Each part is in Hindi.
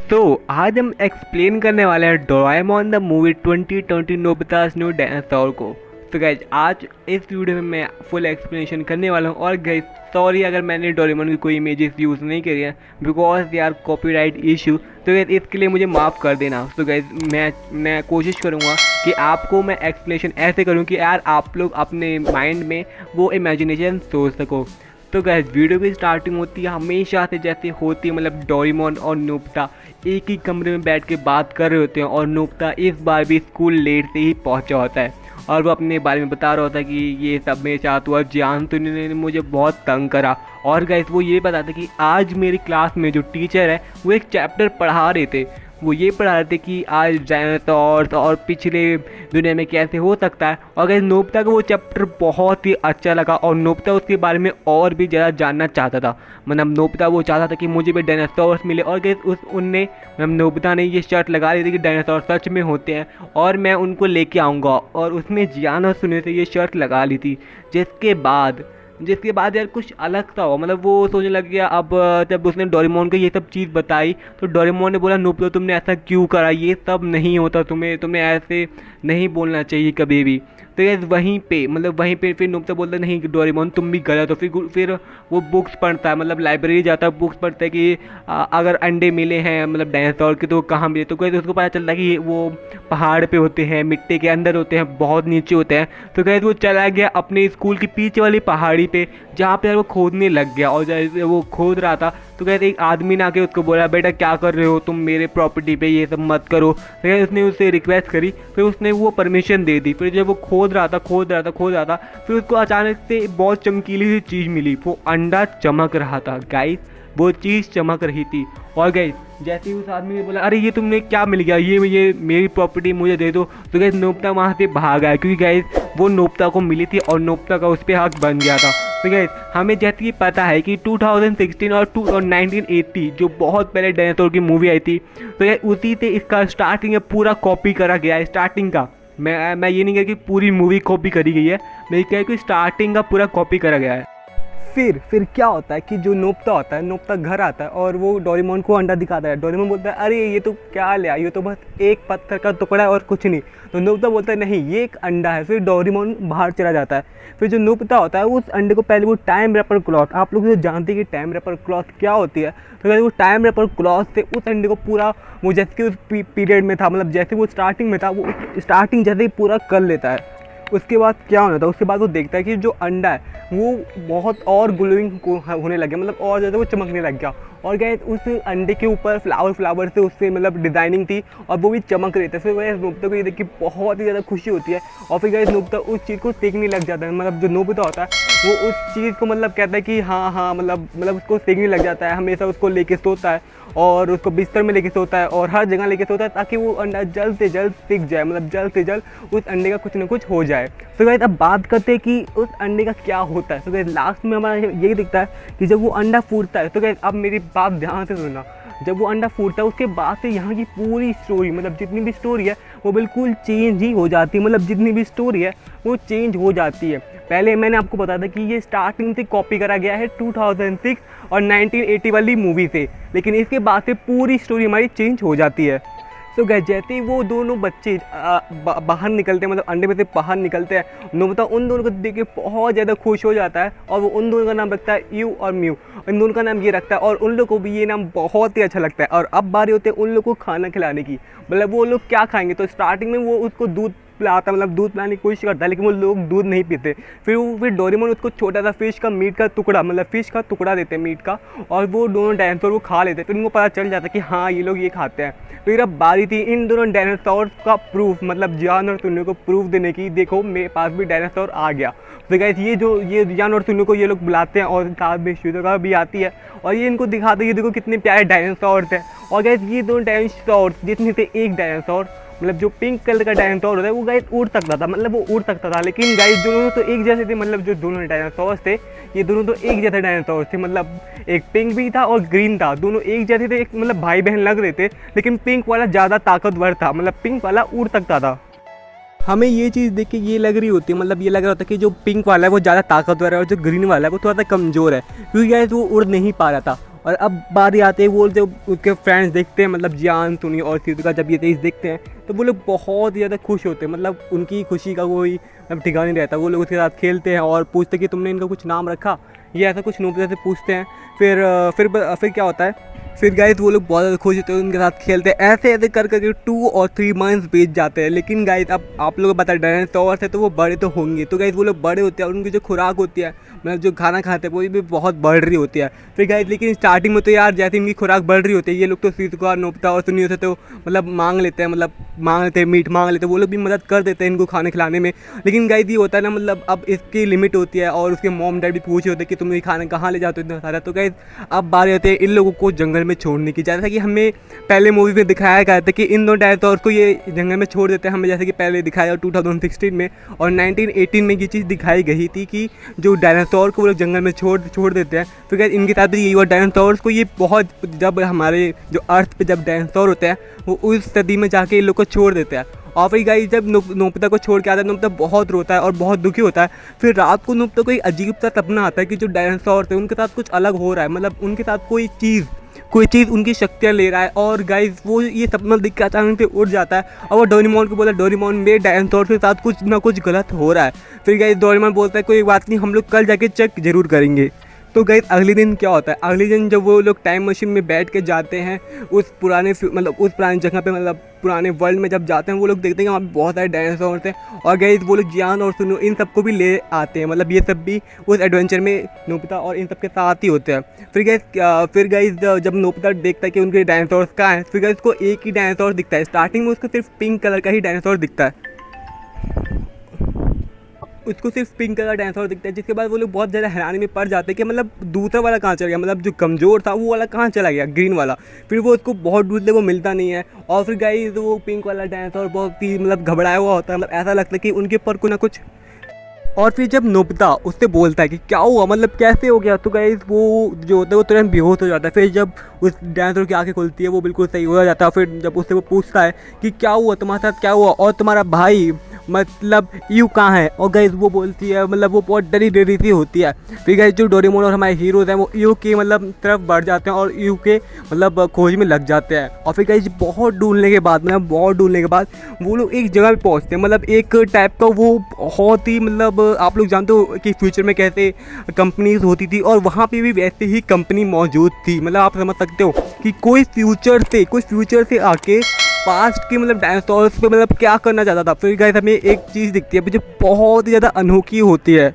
तो आज हम एक्सप्लेन करने वाले हैं Doraemon the movie 2020 Nobita's new dinosaur को। तो गाइज आज इस वीडियो में मैं फुल एक्सप्लेनेशन करने वाला हूँ। और गाइज सॉरी अगर मैंने डोरेमोन की कोई इमेजेस यूज़ नहीं करी है because they are copyright issue, तो गाइज इसके लिए मुझे माफ़ कर देना। तो गाइज मैं कोशिश करूँगा कि आपको मैं एक्सप्लेनेशन ऐसे करूँ कि यार आप लोग अपने माइंड में वो इमेजिनेशन सोच सको। तो गाइस वीडियो की स्टार्टिंग होती है हमेशा से जैसे होती है, मतलब डोरेमोन और नोबिता एक ही कमरे में बैठ के बात कर रहे होते हैं और नोबिता इस बार भी स्कूल लेट से ही पहुंचा होता है और वो अपने बारे में बता रहा होता है कि ये सब मेरे साथ हुआ, जान तो ने मुझे बहुत तंग करा। और गाइस वो ये बताता है कि आज मेरी क्लास में जो टीचर है वो एक चैप्टर पढ़ा रहे थे। वो ये पढ़ा रहे थे कि आज डायनासोर्स और पिछले दुनिया में कैसे हो सकता है। और अगर नोबिता को वो चैप्टर बहुत ही अच्छा लगा और नोबिता उसके बारे में और भी ज़्यादा जानना चाहता था। मतलब नोबिता वो चाहता था कि मुझे भी डायनासोर्स मिले। और उनने मतलब नोबिता ने ये शर्त लगा ली थी कि डायनासोर सच में होते हैं और मैं उनको लेके आऊँगा। और उसने जियान और सुने से ये शर्त लगा ली थी, जिसके बाद यार कुछ अलग सा हुआ। मतलब वो सोचने लग गया। अब जब उसने डोरेमोन को ये सब चीज़ बताई तो डोरेमोन ने बोला नोबिता तुमने ऐसा क्यों करा, ये सब नहीं होता, तुम्हें ऐसे नहीं बोलना चाहिए कभी भी। तो यार वहीं पे फिर नोबिता बोलता नहीं डोरेमोन तुम भी गलत हो। फिर वो बुक्स पढ़ता है, मतलब लाइब्रेरी जाता है, बुक्स पढ़ता है कि अगर अंडे मिले हैं मतलब डायनासोर के तो कहाँ मिले। तो कैसे उसको पता चलता है कि वो पहाड़ पे होते हैं, मिट्टी के अंदर होते हैं, बहुत नीचे होते हैं। तो कैसे वो चला गया अपने स्कूल की पीछे वाली पहाड़ी पे जहाँ पे यार वो खोदने लग गया। और जैसे वो खोद रहा था तो कहते एक आदमी ने आके उसको बोला बेटा क्या कर रहे हो तुम, मेरे प्रॉपर्टी पे ये सब मत करो। तो उसने उससे रिक्वेस्ट करी, फिर उसने वो परमिशन दे दी। फिर जब वो खोद रहा था फिर उसको अचानक से बहुत चमकीली सी चीज़ मिली। वो अंडा चमक रहा था गाइस, वो चीज़ चमक रही थी। और गाइस जैसे ही उस आदमी ने बोला अरे ये तुमने क्या मिल गया, ये मेरी प्रॉपर्टी मुझे दे दो, तो गाइस नोबिता वहाँ से भाग आया क्योंकि गाइस वो नोबिता को मिली थी और नोबिता का उस पर हक बन गया था। तो गाइस हमें जैसे कि पता है कि 2016 और 1980 जो बहुत पहले डायनासोर की मूवी आई थी, तो यार उसी से इसका स्टार्टिंग है पूरा कॉपी करा गया है। स्टार्टिंग का मैं ये नहीं कह कि पूरी मूवी कॉपी करी गई है, मैं कह कि स्टार्टिंग का पूरा कॉपी करा गया है। फिर क्या होता है कि जो नोबिता होता है, नोबिता घर आता है और वो डोरेमोन को अंडा दिखाता है। डोरेमोन बोलता है अरे ये तो क्या ले आया, ये तो बस एक पत्थर का टुकड़ा है और कुछ नहीं। तो नोबिता बोलता है नहीं ये एक अंडा है। फिर डोरेमोन बाहर चला जाता है। फिर जो नोबिता होता है उस अंडे को पहले वो टाइम रैपर क्लॉथ, आप लोग जो जानते हैं कि टाइम रैपर क्लॉथ क्या होती है, तो वो टाइम रैपर क्लॉथ से उस अंडे को पूरा वो जैसे कि उस पीरियड में था, मतलब जैसे वो स्टार्टिंग में था वो स्टार्टिंग जैसे ही पूरा कर लेता है। उसके बाद क्या होना था, उसके बाद वो देखता है कि जो अंडा है वो बहुत और ग्लोइंग होने लग गया, मतलब और ज़्यादा वो चमकने लग गया। और गए उस अंडे के ऊपर फ्लावर से उससे मतलब डिज़ाइनिंग थी और वो भी चमक रही थी। फिर गए नोबिता को ये देख के बहुत ही ज़्यादा खुशी होती है और फिर गए नोबिता उस चीज़ को सीखने लग जाता है। मतलब जो नोबिता होता है वो उस चीज़ को मतलब कहता है कि हाँ मतलब उसको सीखने लग जाता है। हमेशा उसको लेके सोता है और उसको बिस्तर में लेके सोता है और हर जगह लेके सोता है ताकि वो अंडा जल्द से जल्द सीख जाए, मतलब जल्द से जल्द उस अंडे का कुछ ना कुछ हो जाए। तो गाइस अब बात करते हैं कि उस अंडे का क्या होता है। तो गाइस लास्ट में हमारा यही दिखता है कि जब वो अंडा फूटता है, तो गाइस अब मेरी बात ध्यान से सुनना, जब वो अंडा फूटता है उसके बाद से यहाँ की पूरी स्टोरी, मतलब जितनी भी स्टोरी है वो बिल्कुल चेंज ही हो जाती है। मतलब जितनी भी स्टोरी है वो चेंज हो जाती है। पहले मैंने आपको बताया था कि ये स्टार्टिंग से कॉपी करा गया है 2006 और 1980 वाली मूवी से, लेकिन इसके बाद से पूरी स्टोरी हमारी चेंज हो जाती है। तो गाइस जैसे ही वो दोनों बच्चे बाहर निकलते हैं, मतलब अंडे में से बाहर निकलते हैं, नोबिता उन दोनों को देख के बहुत ज़्यादा खुश हो जाता है और वो उन दोनों का नाम रखता है यू और म्यू। इन दोनों का नाम ये रखता है और उन लोगों को भी ये नाम बहुत ही अच्छा लगता है। और अब बारी होती है उन लोगों को खाना खिलाने की, मतलब वो लोग क्या खाएंगे। तो स्टार्टिंग में वो उसको दूध पिलाता, मतलब दूध पिलाने की कोशिश करता है, लेकिन वो लोग दूध नहीं पीते। फिर डोरेमोन उसको छोटा सा फिश का मीट का टुकड़ा, मतलब फिश का टुकड़ा देते हैं मीट का, और वो दोनों डायनासोर वो खा लेते हैं। फिर उनको पता चल जाता है कि हाँ ये लोग ये खाते हैं। फिर अब बारी थी इन दोनों डायनासोर का प्रूफ, मतलब जियान और सुन्नू को प्रूफ देने की, देखो मेरे पास भी डायनासोर आ गया। तो गाइस ये जियान और सुन्नू को ये लोग बुलाते हैं और साथ में श्वेता भी आती है और ये इनको दिखाते हैं ये देखो कितने प्यारे डायनासोर थे। और गाइस ये दोनों डायनासोर जितने थे, एक डायनासोर मतलब जो पिंक कलर का डायनासोर होता है वो गाइस उड़ सकता था, मतलब वो उड़ सकता था, लेकिन गाइस दोनों तो एक जैसे थे। मतलब जो दोनों डायनासोर थे ये दोनों तो एक जैसे डायनासोर थे, मतलब एक पिंक भी था और ग्रीन था, दोनों एक जैसे थे, एक मतलब भाई बहन लग रहे थे। लेकिन पिंक वाला ज़्यादा ताकतवर था, मतलब पिंक वाला उड़ सकता था। हमें ये चीज़ देख के ये लग रही होती है, मतलब ये लग रहा होता है कि जो पिंक वाला है वो ज़्यादा ताकतवर है और जो ग्रीन वाला है वो थोड़ा सा कमज़ोर है, क्योंकि गाइस वो उड़ नहीं पा रहा था। और अब बारी आते ही वो जब उसके फ्रेंड्स देखते हैं, मतलब जियान, सुनी और शिजुका जब ये चीज़ देखते हैं तो वो लोग बहुत ही ज़्यादा खुश होते हैं। मतलब उनकी खुशी का कोई ठिकाना नहीं रहता। वो लोग उसके साथ खेलते हैं और पूछते कि तुमने इनका कुछ नाम रखा, ये ऐसा कुछ नोबिता से पूछते हैं। फिर क्या होता है, फिर गाइस वो लोग बहुत ज़्यादा खुश होते हैं, उनके साथ खेलते हैं। ऐसे ऐसे कर करके 2 और 3 मंथ्स बीत जाते हैं। लेकिन गाइस अब आप लोगों को पता है डायनासोर है तो वो बड़े तो होंगे। तो गाइस वो लोग बड़े होते हैं और उनकी जो खुराक होती है, मतलब जो खाना खाते हैं, वो भी बहुत बढ़ रही होती है। फिर गाइस लेकिन स्टार्टिंग में तो यार जैसे इनकी खुराक बढ़ रही होती है, ये लोग तो शिजुका, नोबिता और सुनियो से तो मतलब मांग लेते हैं, मीट मांग लेते हैं। वो लोग भी मदद कर देते हैं इनको खाने खिलाने में। लेकिन गाइस ये होता है ना, मतलब अब इसकी लिमिट होती है और उसके मॉम डैड भी पूछ रहे होते हैं कि तुम ये खाना कहाँ ले जाते हो इतना सारा। तो गाइस अब बारी होती है इन लोगों को जंगल में छोड़ने की। जैसा कि हमें पहले मूवी में दिखाया गया था कि इन दो डायनासोर को ये जंगल में छोड़ देते हैं, हमें जैसे कि पहले दिखाया 2016 में और 1918 में ये चीज़ दिखाई गई थी कि जो डायनासोर को वो लोग जंगल में छोड़ देते हैं। तो क्या इनके साथ भी यही हुआ, डायनासोर्स को ये बहुत, जब हमारे जो अर्थ पे जब डायनासोर होते हैं वो उस सदी में जाके इन लोग को छोड़ देते हैं। और फिर गाइस जब नोबिता को छोड़ के आता है, नोबिता बहुत रोता है और बहुत दुखी होता है। फिर रात को नोबिता को एक अजीब सा सपना आता है कि जो डायनासोर थे उनके साथ कुछ अलग हो रहा है, मतलब उनके साथ कोई चीज़ उनकी शक्तियाँ ले रहा है। और गाइस वो ये सपना देख के अचानक से उठ जाता है और वो डोरेमोन को बोला, डोरेमोन मेरे डायनासोर के साथ कुछ ना कुछ गलत हो रहा है। फिर गाइस डोरेमोन बोलता है कोई बात नहीं, हम लोग कल जाके चेक जरूर करेंगे। तो गाइस अगले दिन क्या होता है, अगले दिन जब वो लोग टाइम मशीन में बैठ के जाते हैं उस पुराने जगह पे, मतलब पुराने वर्ल्ड में जब जाते हैं, वो लोग देखते हैं कि वहाँ पे बहुत सारे डायनासोर थे। और गाइस वो लोग जियान और सुनो इन सबको भी ले आते हैं, मतलब ये सब भी उस एडवेंचर में नोबिता और इन सब के साथ ही होते हैं। फिर गाइस जब नोबिता देखता है कि उनके डायनासोर्स कहाँ हैं, फिर गाइस उसको एक ही डायनासोर दिखता है। स्टार्टिंग में उसको सिर्फ पिंक कलर का ही डायनासोर दिखता है, उसको सिर्फ पिंक कलर का डायनासोर दिखता है। जिसके बाद वो लोग बहुत ज़्यादा हैरानी में पड़ जाते हैं कि मतलब दूसरा वाला कहाँ चला गया, मतलब जो कमज़ोर था वो वाला कहाँ चला गया, ग्रीन वाला। फिर वो उसको बहुत ढूंढते वो मिलता नहीं है। और फिर गाइस वो पिंक वाला डायनासोर बहुत ही मतलब घबराया हुआ होता है, मतलब ऐसा लगता है कि उनके ऊपर कुछ ना कुछ। और फिर जब नोबिता उससे बोलता है कि क्या हुआ, मतलब कैसे हो गया, तो गाइस वो जो होता है वो तुरंत बेहोश हो जाता है। फिर जब उस डायनासोर की आंखें खुलती है वो बिल्कुल सही हो जाता है। फिर जब उससे वो पूछता है कि क्या हुआ तुम्हारे साथ, क्या हुआ, और तुम्हारा भाई मतलब यू कहाँ है, और गाइस वो बोलती है, मतलब वो बहुत डरी सी होती है। फिर गाइस जो डोरेमोन और हमारे हीरोज़ हैं वो यू के मतलब तरफ बढ़ जाते हैं और यू के मतलब खोज में लग जाते हैं। और फिर गाइस बहुत ढूंढने के बाद वो लोग एक जगह पे पहुँचते हैं, मतलब एक टाइप का वो बहुत ही, मतलब आप लोग जानते हो कि फ्यूचर में कैसे कंपनीज होती थी और वहाँ पे भी वैसे ही कंपनी मौजूद थी। मतलब आप समझ सकते हो कि कोई फ्यूचर से आके पास्ट के मतलब डायनासोर्स पे मतलब क्या करना चाहता था। फिर गाइस हमें एक चीज़ दिखती है जो बहुत ही ज़्यादा अनोखी होती है।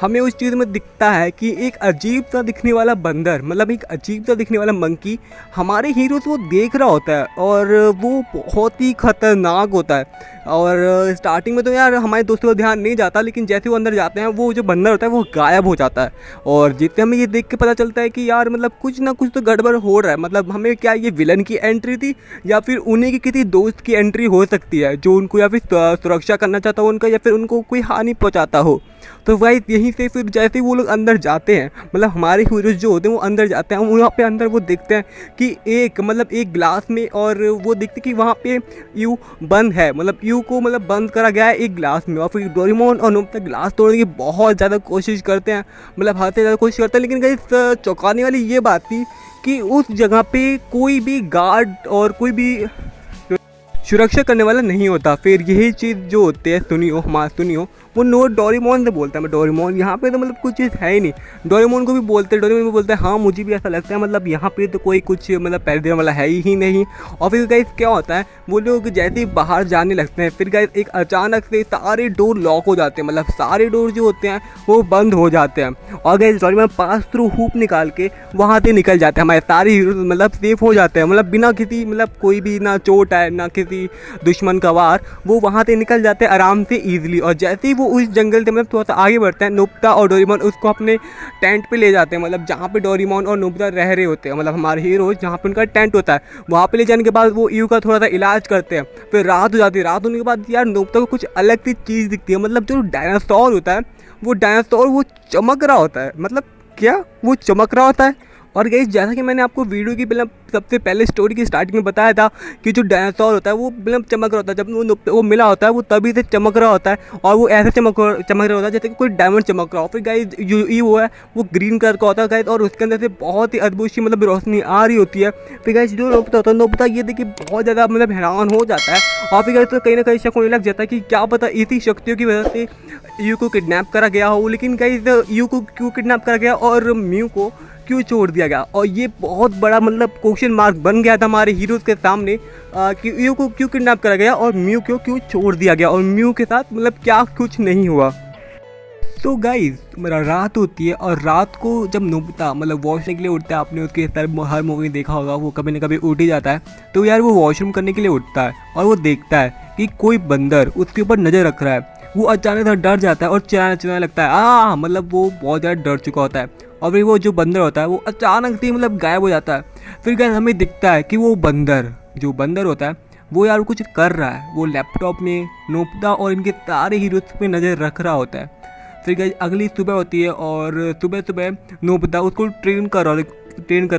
हमें उस चीज़ में दिखता है कि एक अजीब सा दिखने वाला बंदर, मतलब एक अजीब सा दिखने वाला मंकी हमारे हीरो को देख रहा होता है और वो बहुत ही खतरनाक होता है। और स्टार्टिंग में तो यार हमारे दोस्तों का ध्यान नहीं जाता, लेकिन जैसे वो अंदर जाते हैं वो जो बंदर होता है वो गायब हो जाता है। और जितने हमें ये देख के पता चलता है कि यार मतलब कुछ ना कुछ तो गड़बड़ हो रहा है। मतलब हमें क्या ये विलन की एंट्री थी या फिर उन्हीं की किसी दोस्त की एंट्री हो सकती है जो उनको या फिर सुरक्षा करना चाहता हो उनका, या फिर उनको कोई हानि पहुँचाता हो। तो भाई यहीं से फिर जैसे ही वो लोग अंदर जाते हैं, मतलब हमारे हीरोज जो होते हैं वो अंदर जाते हैं, वहाँ पे अंदर वो देखते हैं कि एक ग्लास में, और वो देखते हैं कि वहाँ पे यू बंद है, मतलब यू को मतलब बंद करा गया है एक ग्लास में। और फिर डोरेमोन और नोबिता ग्लास तोड़ने की बहुत ज़्यादा कोशिश करते हैं, मतलब हद से ज़्यादा कोशिश करते हैं। लेकिन गाइस चौंकाने वाली ये बात थी कि उस जगह पे कोई भी गार्ड और कोई भी सुरक्षा करने वाला नहीं होता। फिर यही चीज़ जो होती है सुनियो वो डोरेमोन से बोलता है, मैं डोरेमोन यहाँ पे तो मतलब कुछ चीज़ है ही नहीं। डोरेमोन को भी बोलते हैं हाँ मुझे भी ऐसा लगता है, मतलब यहाँ पे तो कोई कुछ मतलब पैर देने वाला है ही नहीं। और फिर गाइस क्या होता है, वो लोग जैसे ही बाहर जाने लगते हैं, फिर गाइस एक अचानक से सारे डोर लॉक हो जाते हैं, मतलब सारे डोर जो होते हैं वो बंद हो जाते हैं। और guys Doraemon pass through hoop निकाल के वहाँ से निकल जाते हैं, हमारे सारे हीरो मतलब सेफ हो जाते हैं, मतलब बिना किसी मतलब कोई भी ना चोट है ना किसी दुश्मन का वार, वो वहाँ से निकल जाते हैं आराम से ईजिली। और जैसे ही वो उस जंगल से मतलब थोड़ा सा आगे बढ़ते हैं, नोबिता और डोरेमोन उसको अपने टेंट पे ले जाते हैं, मतलब जहाँ पे डोरेमोन और नोबिता रह रहे होते हैं, मतलब हमारे हीरो जहाँ पे उनका टेंट होता है वहाँ पे ले जाने के बाद वो यू का थोड़ा सा इलाज करते हैं। फिर रात हो जाती है, रात होने के बाद यार नोबिता को कुछ अलग सी चीज़ दिखती है, मतलब जो डायनासोर होता है वो चमक रहा होता है। मतलब क्या वो चमक रहा होता है और गाइस जैसा कि मैंने आपको वीडियो की पहले सबसे पहले स्टोरी की स्टार्टिंग में बताया था कि जो डायनासोर होता है वो मतलब चमक रहा होता है, जब वो मिला होता है वो तभी से चमक रहा होता है और वो ऐसे चमक रहा होता है जैसे कि कोई डायमंड चमक रहा हो। फिर गाइस ये वो है वो ग्रीन कलर का होता है गाइस, और उसके अंदर से बहुत ही अद्भुत सी मतलब रोशनी आ रही होती है। फिर गाइस जो नोबिता होता है, नोबिता ये देखिए बहुत ज़्यादा मतलब हैरान हो जाता है और फिर गाइस तो कहीं ना कहीं शक होने लग जाता है कि क्या पता इसी शक्तियों की वजह से यू को किडनैप करा गया हो। लेकिन गाइस यू को क्यों किडनैप करा गया और म्यू को क्यों छोड़ दिया गया, और ये बहुत बड़ा मतलब क्वेश्चन मार्क बन गया था हमारे हीरोज़ के सामने कि यू को क्यों किडनैप करा गया और म्यू को क्यों छोड़ दिया गया और म्यू के साथ मतलब क्या कुछ नहीं हुआ। तो गाइस मेरा रात होती है और रात को जब नोबिता मतलब वॉशरूम के लिए उठता है, आपने उसके हर मूवी में देखा होगा वो कभी ना कभी उठ ही जाता है। तो यार वो वॉशरूम करने के लिए उठता है और वो देखता है कि कोई बंदर उसके ऊपर नज़र रख रहा है। वो अचानक से डर जाता है और चिल्लाने लगता है मतलब वो बहुत ज़्यादा डर चुका होता है। और फिर वो जो बंदर होता है वो अचानक से मतलब गायब हो जाता है। फिर गाइस हमें दिखता है कि वो जो बंदर होता है वो यार कुछ कर रहा है, वो लैपटॉप में नोबिता और इनके सारे हीरोज़ पे नज़र रख रहा होता है। फिर गाइस अगली सुबह होती है और सुबह सुबह नोबिता उसको ट्रेन कर रहा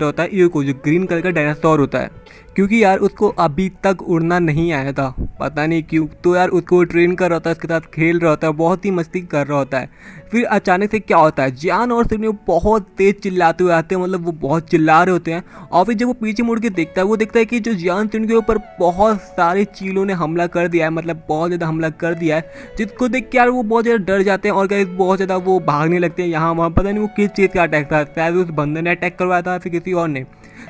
होता है, को जो ग्रीन कलर का डायनासोर होता है, क्योंकि यार उसको अभी तक उड़ना नहीं आया था, पता नहीं क्यों। तो यार उसको ट्रेन कर रहा होता है, उसके साथ खेल रहा होता है, बहुत ही मस्ती कर रहा होता है। फिर अचानक से क्या होता है, जियान और सिडनी बहुत तेज चिल्लाते हुए आते हैं, मतलब वो बहुत चिल्ला रहे होते हैं। और फिर जब वो पीछे मुड़ के देखता है वो देखता है कि जो जियान सिडनी के ऊपर बहुत सारे चीलों ने हमला कर दिया है, मतलब बहुत ज़्यादा हमला कर दिया है, जिसको देख के यार वो बहुत ज़्यादा डर जाते हैं और गाइस बहुत ज़्यादा वो भागने लगते हैं यहाँ वहाँ। पता नहीं वो किस चीज़ का अटैक था, शायद उस बंदर ने अटैक करवाया था फिर किसी और ने।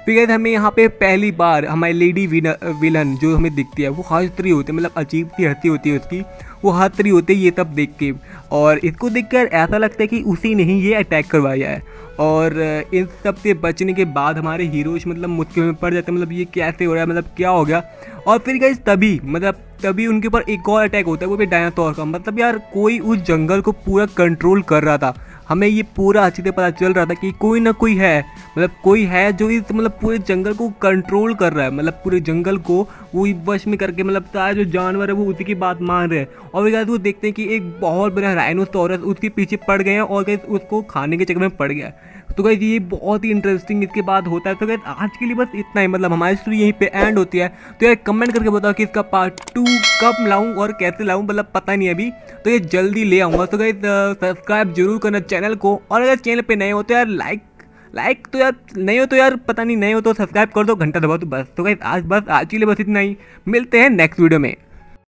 फिर गाइस हमें यहाँ पे पहली बार हमारी लेडी विलन जो हमें दिखती है वो हंस रही होती है, मतलब अजीब सी हंसी होती है उसकी, वो हंस रही होती है ये सब देख के। और इसको देखकर ऐसा लगता है कि उसी ने ही ये अटैक करवाया है। और इन सब से बचने के बाद हमारे हीरोज मतलब मुश्किल में पड़ जाते हैं, मतलब ये कैसे हो रहा है, मतलब क्या हो गया। और फिर गाइस तभी उनके ऊपर एक और अटैक होता है, वो भी डायनासोर का। मतलब यार कोई उस जंगल को पूरा कंट्रोल कर रहा था, हमें ये पूरा अच्छी तरह पता चल रहा था कि कोई ना कोई है, मतलब कोई है जो इस मतलब पूरे जंगल को कंट्रोल कर रहा है, मतलब पूरे जंगल को वो वश में करके मतलब सारे जो जानवर है वो उसी की बात मान रहे हैं। और फिर वो देखते हैं कि एक बहुत बड़ा राइनोसोरस उसके पीछे पड़ गए हैं और गाइस उसको खाने के चक्कर में पड़ गया। तो गाइस ये बहुत ही इंटरेस्टिंग इसके बाद होता है। तो गाइस आज के लिए बस इतना ही, मतलब हमारी स्टोरी यहीं पे एंड होती है। तो यार कमेंट करके बताओ कि इसका पार्ट 2 कब लाऊं और कैसे लाऊं, मतलब पता नहीं अभी, तो ये जल्दी ले आऊँगा। तो गाइस सब्सक्राइब जरूर करना चैनल को, और अगर चैनल पे नए हो तो यार लाइक तो यार नहीं हो तो यार पता नहीं, नहीं हो तो सब्सक्राइब कर दो, घंटा दबाओ तो बस। तो गाइस आज के लिए बस इतना ही, मिलते हैं नेक्स्ट वीडियो में।